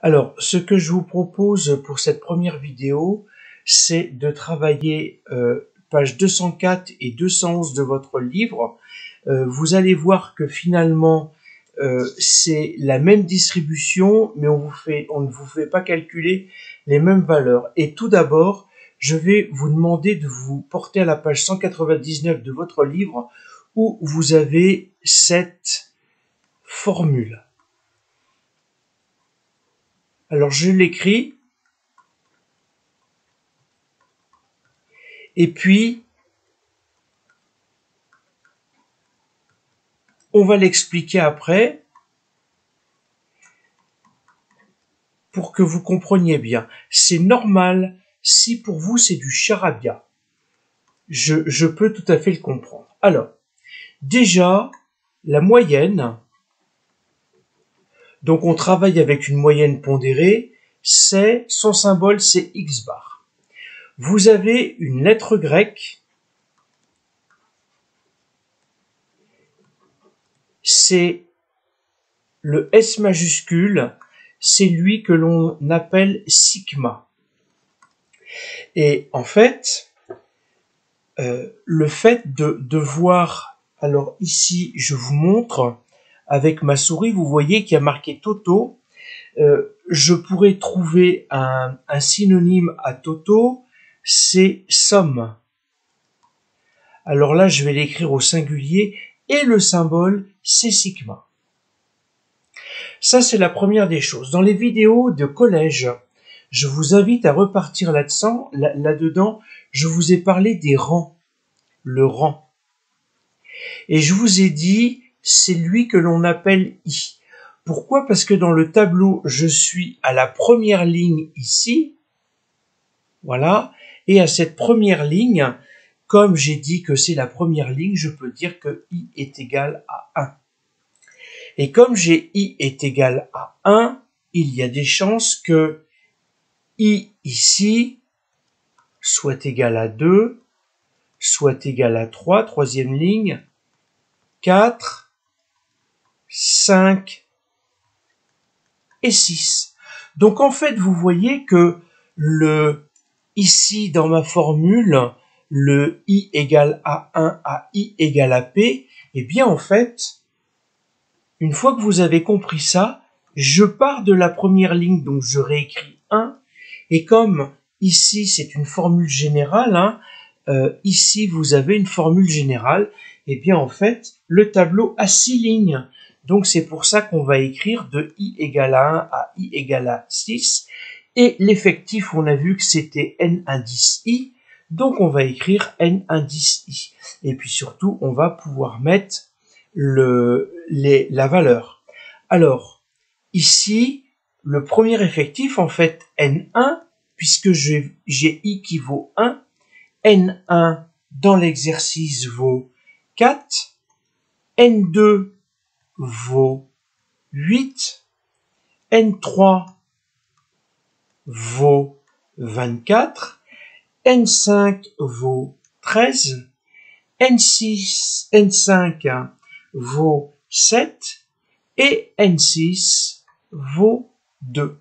Alors, ce que je vous propose pour cette première vidéo, c'est de travailler pages 204 et 211 de votre livre. Vous allez voir que finalement, c'est la même distribution, mais on ne vous fait pas calculer les mêmes valeurs. Et tout d'abord, je vais vous demander de vous porter à la page 199 de votre livre où vous avez cette formule. Alors, je l'écris. Et puis, on va l'expliquer après pour que vous compreniez bien. C'est normal si pour vous c'est du charabia. Je peux tout à fait le comprendre. Alors, déjà, la moyenne, donc on travaille avec une moyenne pondérée, son symbole c'est X bar. Vous avez une lettre grecque, c'est le S majuscule, c'est lui que l'on appelle sigma. Et en fait, le fait de voir, alors ici je vous montre avec ma souris, vous voyez qu'il y a marqué Toto. Je pourrais trouver un synonyme à Toto, c'est somme. Alors là je vais l'écrire au singulier et le symbole c'est sigma. Ça c'est la première des choses. Dans les vidéos de collège, je vous invite à repartir là-dedans, je vous ai parlé des rangs, le rang. Et je vous ai dit, c'est lui que l'on appelle I. Pourquoi? Parce que dans le tableau, je suis à la première ligne ici, voilà, et à cette première ligne, comme j'ai dit que c'est la première ligne, je peux dire que I est égal à 1. Et comme j'ai I est égal à 1, il y a des chances que I ici soit égal à 2, soit égal à 3, troisième ligne, 4, 5 et 6. Donc en fait, vous voyez que ici dans ma formule, le I égale à 1 à I égale à P, eh bien en fait, une fois que vous avez compris ça, je pars de la première ligne, donc je réécris 1, et comme ici c'est une formule générale, ici vous avez une formule générale, et bien en fait le tableau a 6 lignes, donc c'est pour ça qu'on va écrire de I égale à 1 à I égale à 6, et l'effectif on a vu que c'était N indice I, donc on va écrire N indice I, et puis surtout on va pouvoir mettre la valeur. Alors ici le premier effectif en fait N1, puisque j'ai I qui vaut 1, N1 dans l'exercice vaut 4, N2 vaut 8, N3 vaut 24, N5 vaut 13, N5 vaut 7 et N6 vaut 2.